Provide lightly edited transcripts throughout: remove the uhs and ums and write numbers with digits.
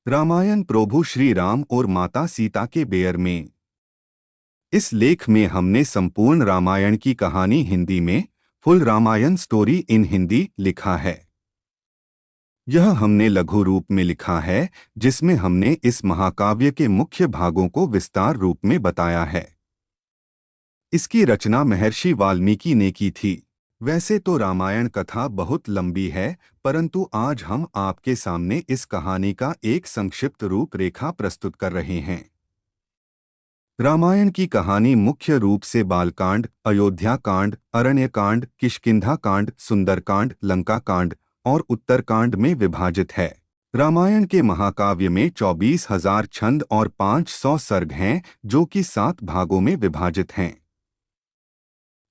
रामायण प्रभु श्री राम और माता सीता के बेयर में। इस लेख में हमने संपूर्ण रामायण की कहानी हिंदी में full Ramayan story in Hindi लिखा है। यह हमने लघु रूप में लिखा है, जिसमें हमने इस महाकाव्य के मुख्य भागों को विस्तार रूप में बताया है। इसकी रचना महर्षि वाल्मीकि ने की थी। वैसे तो रामायण कथा बहुत लंबी है, परंतु आज हम आपके सामने इस कहानी का एक संक्षिप्त रूपरेखा प्रस्तुत कर रहे हैं। रामायण की कहानी मुख्य रूप से बालकांड, अयोध्या कांड, अरण्यकांड, किष्किंधा कांड, सुंदरकांड, लंका कांड और उत्तरकांड में विभाजित है। रामायण के महाकाव्य में 24,000 छंद और 500 सर्ग हैं, जो कि 7 भागों में विभाजित हैं।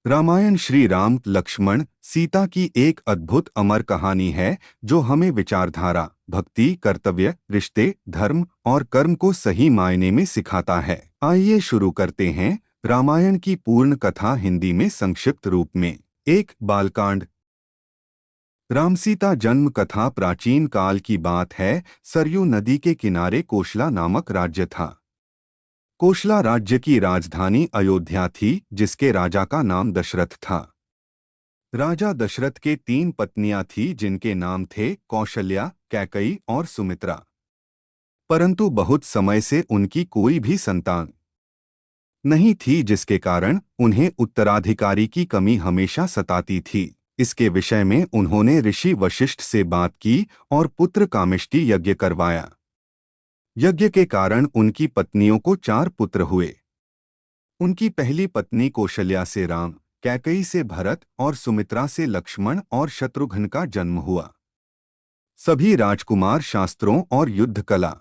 रामायण श्री राम, लक्ष्मण, सीता की एक अद्भुत अमर कहानी है, जो हमें विचारधारा, भक्ति, कर्तव्य, रिश्ते, धर्म और कर्म को सही मायने में सिखाता है। आइए शुरू करते हैं रामायण की पूर्ण कथा हिंदी में संक्षिप्त रूप में। 1. बालकांड। राम सीता जन्म कथा प्राचीन काल की बात है। सरयू नदी के किनारे कोशला नामक राज्य था। कोशला राज्य की राजधानी अयोध्या थी, जिसके राजा का नाम दशरथ था। राजा दशरथ के 3 पत्नियां थीं, जिनके नाम थे कौशल्या, कैकई और सुमित्रा। परंतु बहुत समय से उनकी कोई भी संतान नहीं थी, जिसके कारण उन्हें उत्तराधिकारी की कमी हमेशा सताती थी। इसके विषय में उन्होंने ऋषि वशिष्ठ से बात की और पुत्र कामिष्टि यज्ञ करवाया। यज्ञ के कारण उनकी पत्नियों को 4 पुत्र हुए। उनकी पहली पत्नी कौशल्या से राम, कैकई से भरत और सुमित्रा से लक्ष्मण और शत्रुघ्न का जन्म हुआ। सभी राजकुमार शास्त्रों और युद्ध कला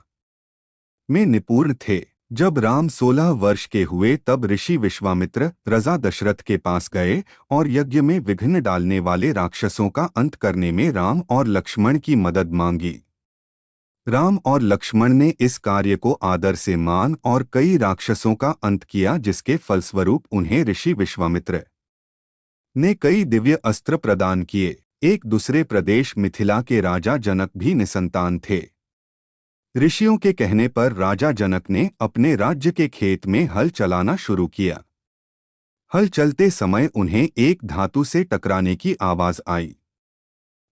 में निपुण थे। जब राम 16 वर्ष के हुए, तब ऋषि विश्वामित्र राजा दशरथ के पास गए और यज्ञ में विघ्न डालने वाले राक्षसों का अंत करने में राम और लक्ष्मण की मदद मांगी। राम और लक्ष्मण ने इस कार्य को आदर से मान और कई राक्षसों का अंत किया, जिसके फलस्वरूप उन्हें ऋषि विश्वामित्र ने कई दिव्य अस्त्र प्रदान किए। एक दूसरे प्रदेश मिथिला के राजा जनक भी निसंतान थे। ऋषियों के कहने पर राजा जनक ने अपने राज्य के खेत में हल चलाना शुरू किया। हल चलते समय उन्हें एक धातु से टकराने की आवाज आई।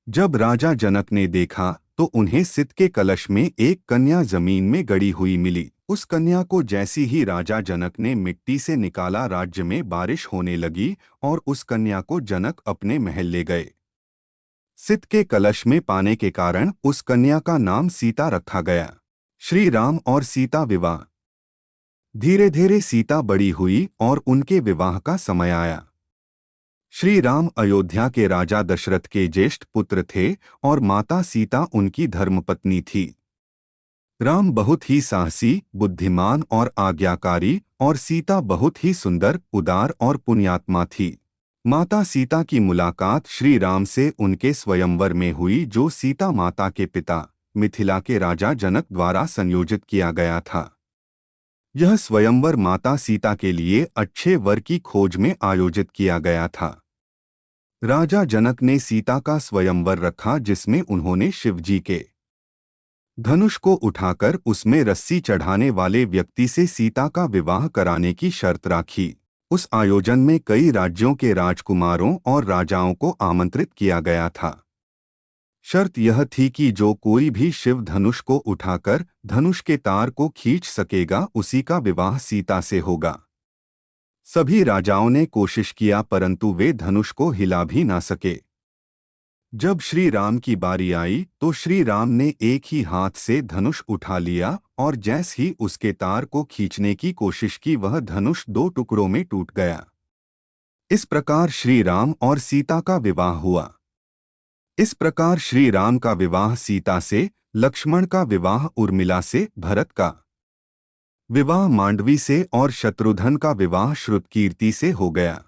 जब राजा जनक ने देखा तो उन्हें सित के कलश में एक कन्या जमीन में गड़ी हुई मिली। उस कन्या को जैसी ही राजा जनक ने मिट्टी से निकाला, राज्य में बारिश होने लगी और उस कन्या को जनक अपने महल ले गए। सित के कलश में पाने के कारण उस कन्या का नाम सीता रखा गया। श्री राम और सीता विवाह। धीरे धीरे सीता बड़ी हुई और उनके विवाह का समय आया। श्री राम अयोध्या के राजा दशरथ के ज्येष्ठ पुत्र थे और माता सीता उनकी धर्मपत्नी थी। राम बहुत ही साहसी, बुद्धिमान और आज्ञाकारी और सीता बहुत ही सुंदर, उदार और पुण्यात्मा थी। माता सीता की मुलाकात श्री राम से उनके स्वयंवर में हुई, जो सीता माता के पिता मिथिला के राजा जनक द्वारा संयोजित किया गया था। यह स्वयंवर माता सीता के लिए अच्छे वर की खोज में आयोजित किया गया था। राजा जनक ने सीता का स्वयंवर रखा, जिसमें उन्होंने शिवजी के धनुष को उठाकर उसमें रस्सी चढ़ाने वाले व्यक्ति से सीता का विवाह कराने की शर्त राखी। उस आयोजन में कई राज्यों के राजकुमारों और राजाओं को आमंत्रित किया गया था। शर्त यह थी कि जो कोई भी शिव धनुष को उठाकर धनुष के तार को खींच सकेगा, उसी का विवाह सीता से होगा। सभी राजाओं ने कोशिश किया, परंतु वे धनुष को हिला भी ना सके। जब श्री राम की बारी आई तो श्री राम ने एक ही हाथ से धनुष उठा लिया और जैसे ही उसके तार को खींचने की कोशिश की, वह धनुष 2 टुकड़ों में टूट गया। इस प्रकार श्री राम और सीता का विवाह हुआ। इस प्रकार श्री राम का विवाह सीता से, लक्ष्मण का विवाह उर्मिला से, भरत का विवाह मांडवी से और शत्रुघ्न का विवाह श्रुतकीर्ति से हो गया।